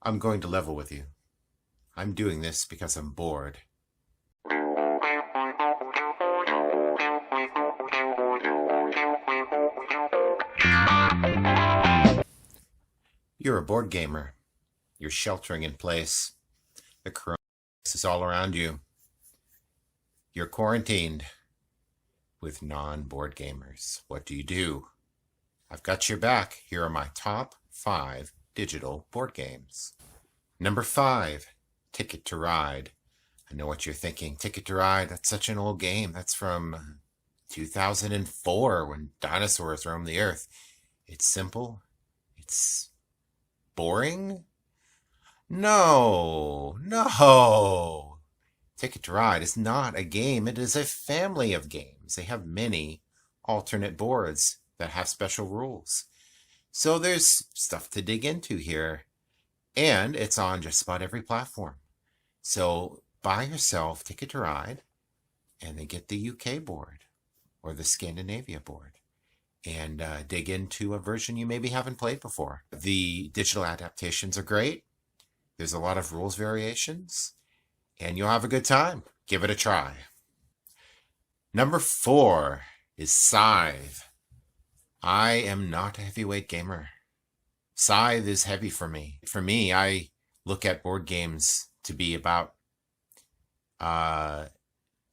I'm going to level with you. I'm doing this because I'm bored. You're a board gamer. You're sheltering in place. The coronavirus is all around you. You're quarantined with non-board gamers. What do? I've got your back. Here are my top 5 digital board games. Number 5, Ticket to Ride. I know what you're thinking. Ticket to Ride, that's such an old game. That's from 2004 when dinosaurs roamed the earth. It's simple. It's boring. No. Ticket to Ride is not a game. It is a family of games. They have many alternate boards that have special rules. So there's stuff to dig into here. And it's on just about every platform. So buy yourself Ticket to Ride and then get the UK board or the Scandinavia board and dig into a version you maybe haven't played before. The digital adaptations are great. There's a lot of rules variations and you'll have a good time. Give it a try. Number 4 is Scythe. I am not a heavyweight gamer. Scythe is heavy for me. For me, I look at board games to be about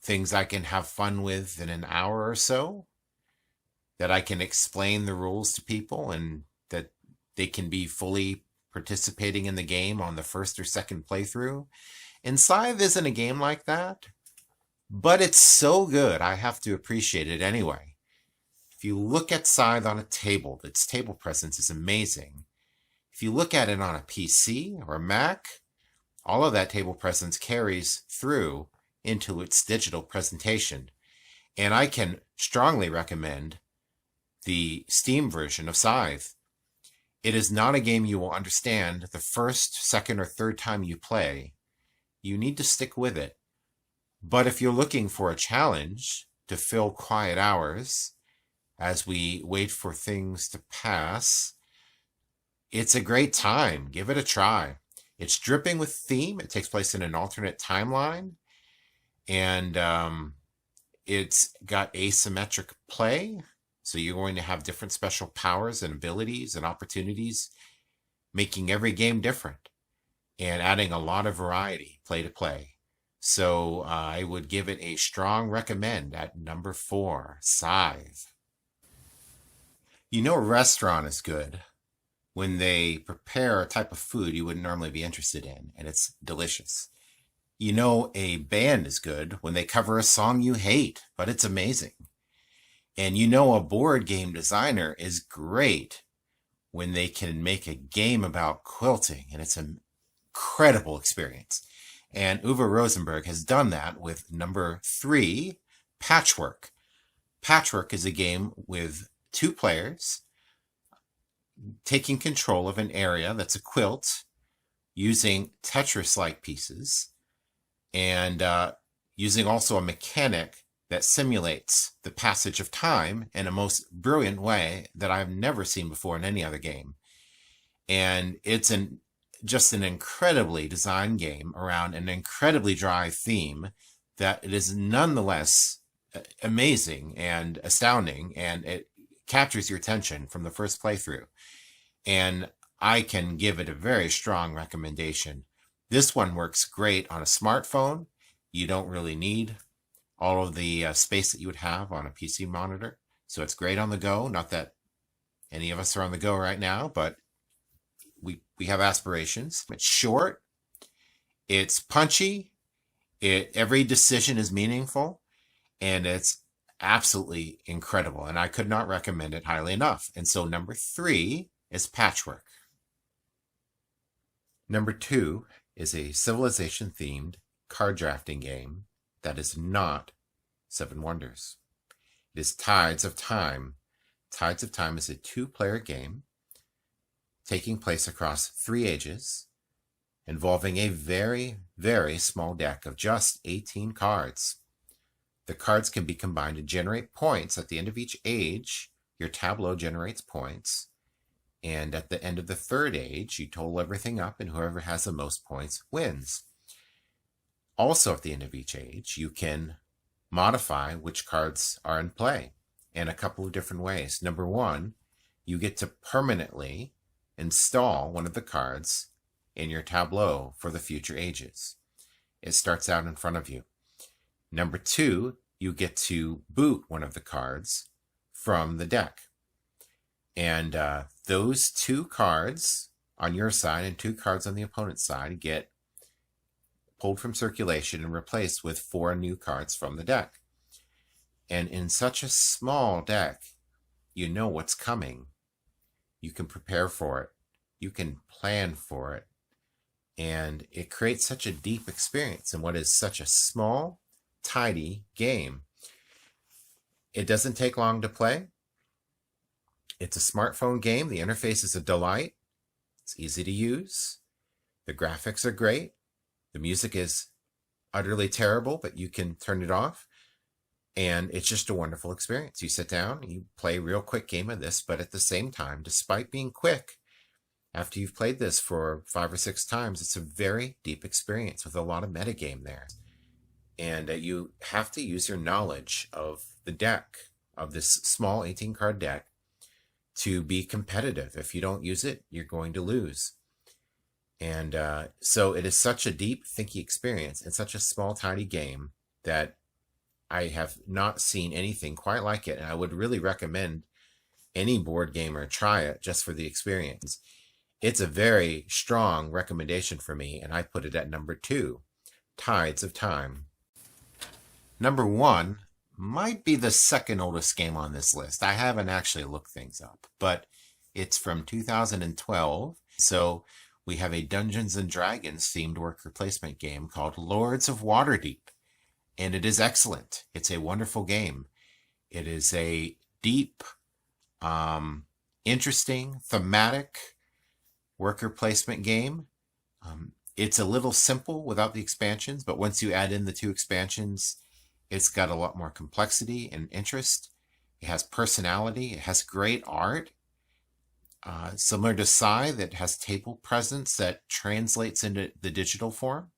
things I can have fun with in an hour or so, that I can explain the rules to people and that they can be fully participating in the game on the first or second playthrough. And Scythe isn't a game like that, but it's so good, I have to appreciate it anyway. If you look at Scythe on a table, its table presence is amazing. If you look at it on a PC or a Mac, all of that table presence carries through into its digital presentation. And I can strongly recommend the Steam version of Scythe. It is not a game you will understand the first, second, or third time you play. You need to stick with it. But if you're looking for a challenge to fill quiet hours as we wait for things to pass, it's a great time. Give it a try. It's dripping with theme. It takes place in an alternate timeline. And it's got asymmetric play. So you're going to have different special powers and abilities and opportunities, making every game different and adding a lot of variety play to play. So I would give it a strong recommend at number 4, Scythe. You know a restaurant is good when they prepare a type of food you wouldn't normally be interested in, and it's delicious. You know a band is good when they cover a song you hate, but it's amazing. And you know a board game designer is great when they can make a game about quilting, and it's an incredible experience. And Uwe Rosenberg has done that with number 3, Patchwork. Patchwork is a game with 2 players taking control of an area that's a quilt using Tetris-like pieces and using also a mechanic that simulates the passage of time in a most brilliant way that I've never seen before in any other game. And it's just an incredibly designed game around an incredibly dry theme that it is nonetheless amazing and astounding, and it captures your attention from the first playthrough. And I can give it a very strong recommendation. This one works great on a smartphone. You don't really need all of the space that you would have on a PC monitor. So it's great on the go. Not that any of us are on the go right now, but we have aspirations. It's short. It's punchy. Every decision is meaningful. And it's absolutely incredible. And I could not recommend it highly enough. And so number 3 is Patchwork. Number 2 is a Civilization-themed card drafting game that is not Seven Wonders. It is Tides of Time. Tides of Time is a 2-player game taking place across 3 ages, involving a very, very small deck of just 18 cards. The cards can be combined to generate points. At the end of each age, your tableau generates points, And at the end of the third age, you total everything up, and whoever has the most points wins. Also, at the end of each age, you can modify which cards are in play in a couple of different ways. Number one, you get to permanently install one of the cards in your tableau for the future ages. It starts out in front of you. Number two, you get to boot one of the cards from the deck. And those 2 cards on your side and 2 cards on the opponent's side get pulled from circulation and replaced with 4 new cards from the deck. And in such a small deck, you know what's coming. You can prepare for it. You can plan for it. And it creates such a deep experience in what is such a small, tidy game. It doesn't take long to play. It's a smartphone game. The interface is a delight. It's easy to use. The graphics are great. The music is utterly terrible, but you can turn it off. And it's just a wonderful experience. You sit down, you play a real quick game of this, but at the same time, despite being quick, after you've played this for 5 or 6 times, it's a very deep experience with a lot of metagame there. And you have to use your knowledge of the deck, of this small 18-card deck, to be competitive. If you don't use it, you're going to lose. And so it is such a deep, thinky experience and such a small, tiny game that I have not seen anything quite like it. And I would really recommend any board gamer try it just for the experience. It's a very strong recommendation for me, and I put it at number 2, Tides of Time. Number 1 might be the second oldest game on this list. I haven't actually looked things up, but it's from 2012. So we have a Dungeons & Dragons themed worker placement game called Lords of Waterdeep. And it is excellent. It's a wonderful game. It is a deep, interesting, thematic worker placement game. It's a little simple without the expansions, but once you add in the 2 expansions, it's got a lot more complexity and interest. It has personality. It has great art. Similar to Scythe, that has table presence that translates into the digital form.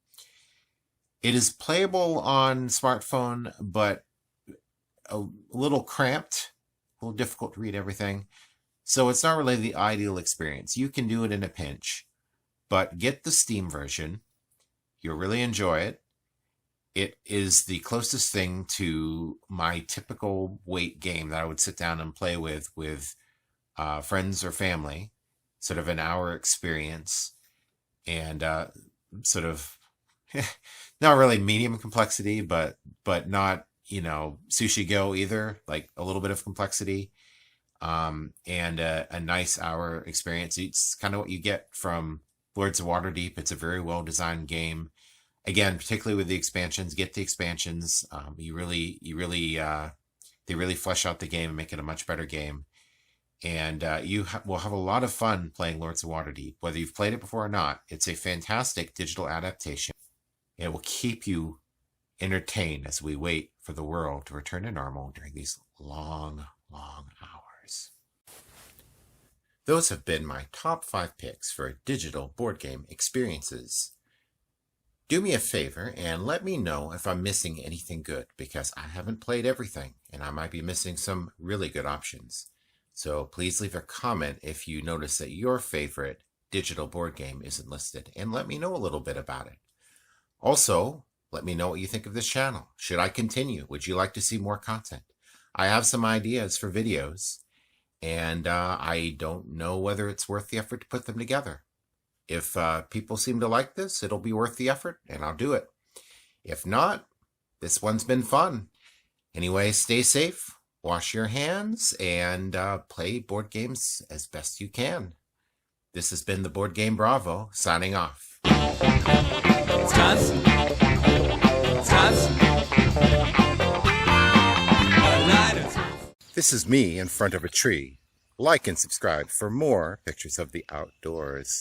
It is playable on smartphone, but a little cramped, a little difficult to read everything. So it's not really the ideal experience. You can do it in a pinch, but get the Steam version. You'll really enjoy it. It is the closest thing to my typical weight game that I would sit down and play with friends or family. Sort of an hour experience, and sort of not really medium complexity, but not, Sushi Go either, like a little bit of complexity, and a nice hour experience. It's kind of what you get from Lords of Waterdeep. It's a very well designed game. Again, particularly with the expansions, get the expansions. They really flesh out the game and make it a much better game. And you will have a lot of fun playing Lords of Waterdeep, whether you've played it before or not. It's a fantastic digital adaptation. It will keep you entertained as we wait for the world to return to normal during these long, long hours. Those have been my top 5 picks for digital board game experiences. Do me a favor and let me know if I'm missing anything good, because I haven't played everything and I might be missing some really good options. So please leave a comment if you notice that your favorite digital board game isn't listed, and let me know a little bit about it. Also, let me know what you think of this channel. Should I continue? Would you like to see more content? I have some ideas for videos, and I don't know whether it's worth the effort to put them together. If people seem to like this, it'll be worth the effort, and I'll do it. If not, this one's been fun. Anyway, stay safe, wash your hands, and play board games as best you can. This has been the Board Game Bravo, signing off. This is me in front of a tree. Like and subscribe for more pictures of the outdoors.